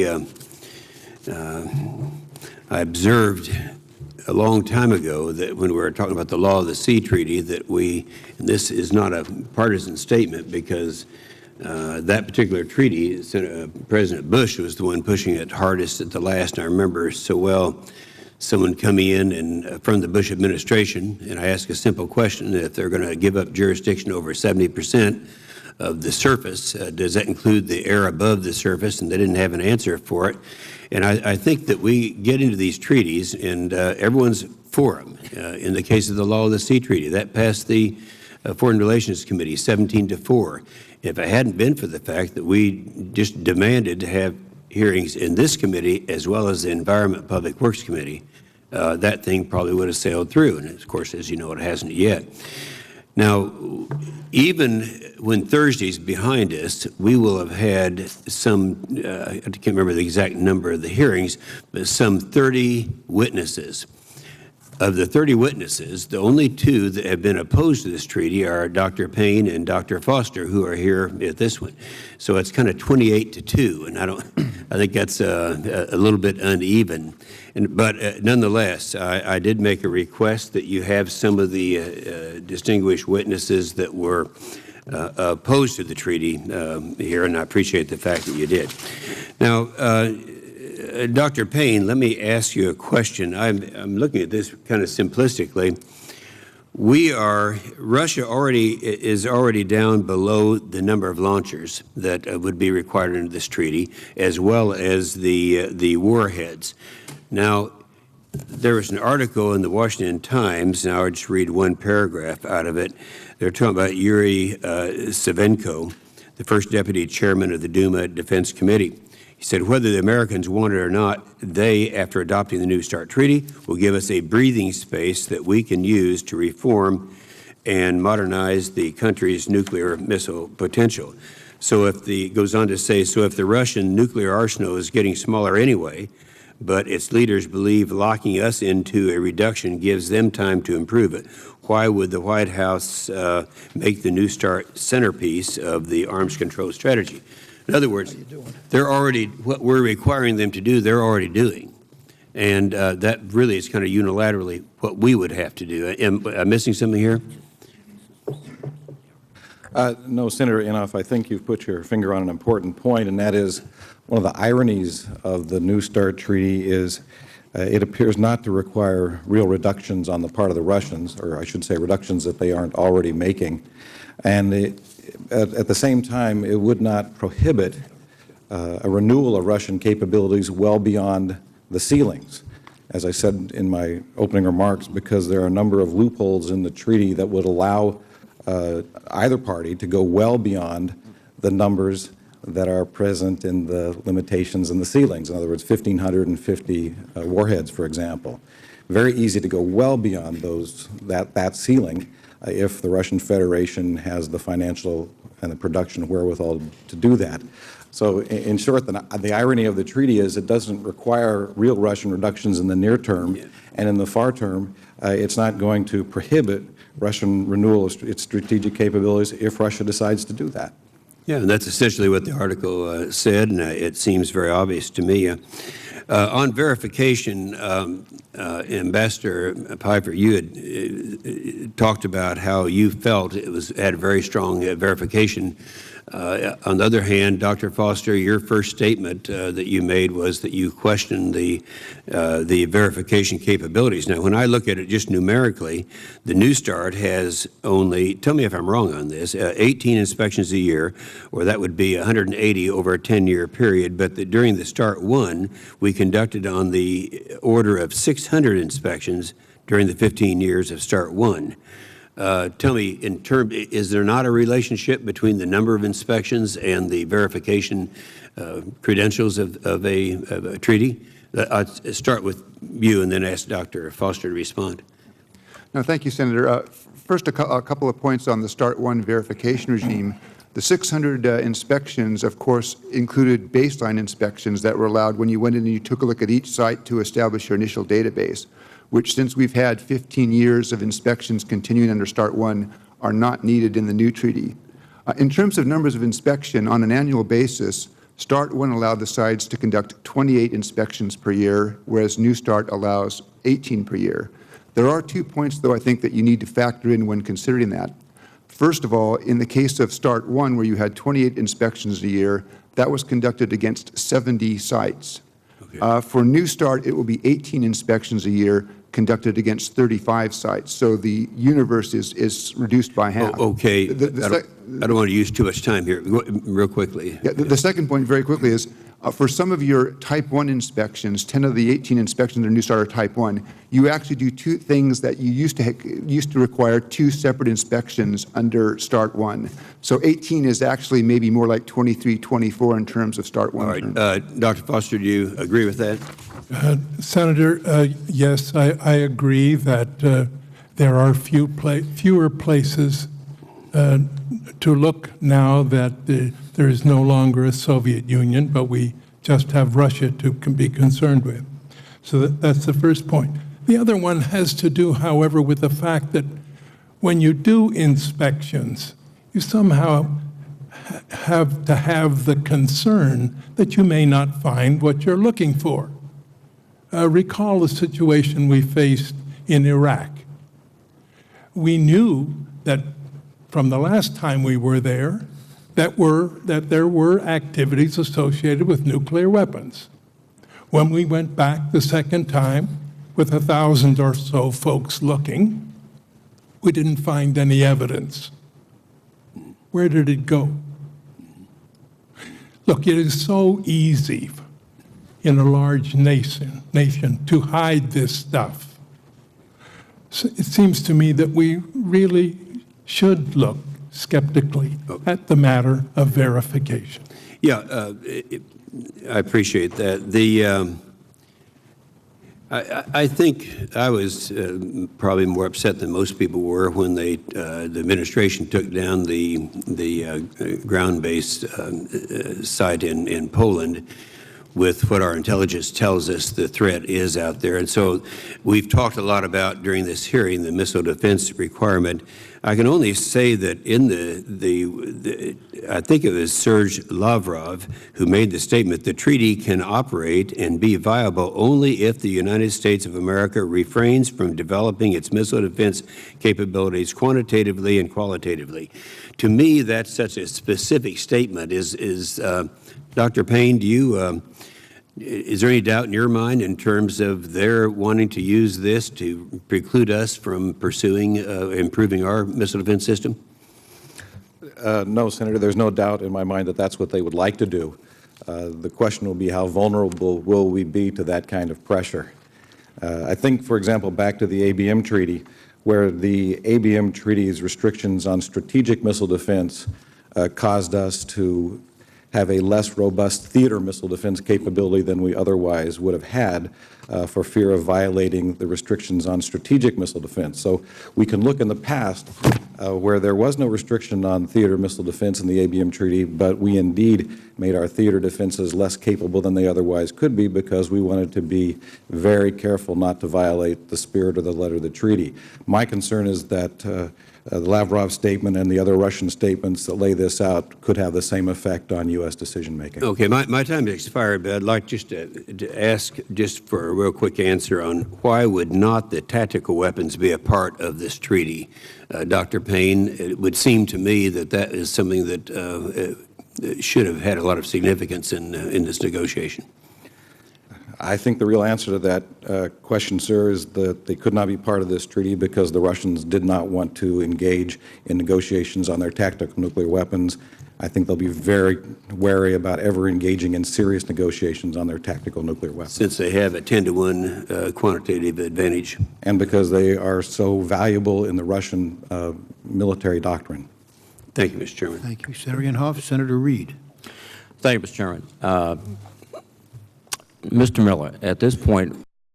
I observed a long time ago that when we were talking about the Law of the Sea Treaty that and this is not a partisan statement because that particular treaty, President Bush was the one pushing it hardest at the last. And I remember so well someone coming in and from the Bush administration, and I asked a simple question: if they're going to give up jurisdiction over 70% of the surface, does that include the air above the surface? And they didn't have an answer for it. And I think that we get into these treaties, and everyone's for them. In the case of the Law of the Sea Treaty, that passed the Foreign Relations Committee 17-4. If it hadn't been for the fact that we just demanded to have hearings in this committee as well as the Environment and Public Works Committee, that thing probably would have sailed through. And of course, as you know, it hasn't yet. Now, even when Thursday's behind us, we will have had some, I can't remember the exact number of the hearings, but some 30 witnesses. Of the 30 witnesses, the only two that have been opposed to this treaty are Dr. Payne and Dr. Foster, who are here at this one. So it's kind of 28-2, and I think that's a little bit uneven. But nonetheless, I did make a request that you have some of the distinguished witnesses that were opposed to the treaty here, and I appreciate the fact that you did. Now, Dr. Payne, let me ask you a question. I'm looking at this kind of simplistically. Russia is already down below the number of launchers that would be required under this treaty, as well as the warheads. Now, there was an article in the Washington Times, and I'll just read one paragraph out of it. They're talking about Yuri Savenko, the first deputy chairman of the Duma Defense Committee. He said, whether the Americans want it or not, they, after adopting the New START Treaty, will give us a breathing space that we can use to reform and modernize the country's nuclear missile potential. So goes on to say, so if the Russian nuclear arsenal is getting smaller anyway, but its leaders believe locking us into a reduction gives them time to improve it, why would the White House make the New START centerpiece of the arms control strategy? In other words, what we're requiring them to do, they're already doing. And that really is kind of unilaterally what we would have to do. Am I missing something here? No, Senator Inhofe, I think you've put your finger on an important point, and that is one of the ironies of the New START Treaty is it appears not to require real reductions on the part of the Russians, or I should say reductions that they aren't already making. And at the same time, it would not prohibit a renewal of Russian capabilities well beyond the ceilings, as I said in my opening remarks, because there are a number of loopholes in the treaty that would allow either party to go well beyond the numbers that are present in the limitations in the ceilings. In other words, 1,550 warheads, for example. Very easy to go well beyond that ceiling if the Russian Federation has the financial and the production wherewithal to do that. So in short, the irony of the treaty is it doesn't require real Russian reductions in the near term, and in the far term, it's not going to prohibit Russian renewal of its strategic capabilities if Russia decides to do that. Yeah, and that's essentially what the article said, and it seems very obvious to me. On verification, Ambassador Piper, you had talked about how you felt it had a very strong verification. On the other hand, Dr. Foster, your first statement that you made was that you questioned the verification capabilities. Now, when I look at it just numerically, the New START has only, tell me if I'm wrong on this, 18 inspections a year, or that would be 180 over a 10-year period, but during the START 1, we conducted on the order of 600 inspections during the 15 years of START 1. Tell me, is there not a relationship between the number of inspections and the verification credentials of a treaty? I'll start with you and then ask Dr. Foster to respond. No, thank you, Senator. First, a couple of points on the START 1 verification regime. The 600 inspections, of course, included baseline inspections that were allowed when you went in and you took a look at each site to establish your initial database, which, since we've had 15 years of inspections continuing under START 1, are not needed in the new treaty. In terms of numbers of inspection, on an annual basis, START 1 allowed the sides to conduct 28 inspections per year, whereas New START allows 18 per year. There are 2 points, though, I think that you need to factor in when considering that. First of all, in the case of START 1, where you had 28 inspections a year, that was conducted against 70 sites. Okay. For New START, it will be 18 inspections a year conducted against 35 sites. So the universe is reduced by half. Oh, okay. I don't want to use too much time here. Real quickly. Yeah, the second point, very quickly, is for some of your Type 1 inspections, 10 of the 18 inspections in New START are Type 1, you actually do 2 things that you used to require 2 separate inspections under START 1. So 18 is actually maybe more like 23, 24 in terms of START 1. All right. Dr. Foster, do you agree with that? Senator, yes, I agree that there are fewer places to look now that there is no longer a Soviet Union, but we just have Russia to be concerned with. So that's the first point. The other one has to do, however, with the fact that when you do inspections, you somehow have to have the concern that you may not find what you're looking for. Recall the situation we faced in Iraq. We knew that from the last time we were there, that there were activities associated with nuclear weapons. When we went back the second time, with 1,000 or so folks looking, we didn't find any evidence. Where did it go? Look, it is so easy in a large nation to hide this stuff. So it seems to me that we really should look skeptically at the matter of verification. Yeah, I appreciate that. I think I was probably more upset than most people were when the administration took down the ground-based site in Poland, with what our intelligence tells us the threat is out there. And so we've talked a lot about, during this hearing, the missile defense requirement. I can only say that in I think it was Sergei Lavrov who made the statement, the treaty can operate and be viable only if the United States of America refrains from developing its missile defense capabilities quantitatively and qualitatively. To me, that's such a specific statement. Dr. Payne, is there any doubt in your mind in terms of their wanting to use this to preclude us from pursuing improving our missile defense system? No, Senator, there's no doubt in my mind that that's what they would like to do. The question will be, how vulnerable will we be to that kind of pressure? I think, for example, back to the ABM Treaty, where the ABM Treaty's restrictions on strategic missile defense caused us to have a less robust theater missile defense capability than we otherwise would have had for fear of violating the restrictions on strategic missile defense. So we can look in the past where there was no restriction on theater missile defense in the ABM Treaty, but we indeed made our theater defenses less capable than they otherwise could be because we wanted to be very careful not to violate the spirit or the letter of the treaty. My concern is that the Lavrov statement and the other Russian statements that lay this out could have the same effect on U.S. decision-making. Okay, my time has expired, but I'd like just to ask just for a real quick answer on why would not the tactical weapons be a part of this treaty? Dr. Payne, it would seem to me that that is something that should have had a lot of significance in this negotiation. I think the real answer to that question, sir, is that they could not be part of this treaty because the Russians did not want to engage in negotiations on their tactical nuclear weapons. I think they'll be very wary about ever engaging in serious negotiations on their tactical nuclear weapons. Since they have a 10-to-1 quantitative advantage. And because they are so valuable in the Russian military doctrine. Thank you, Mr. Chairman. Thank you, Senator Inhofe. Senator Reed. Thank you, Mr. Chairman. Mr. Miller, at this point,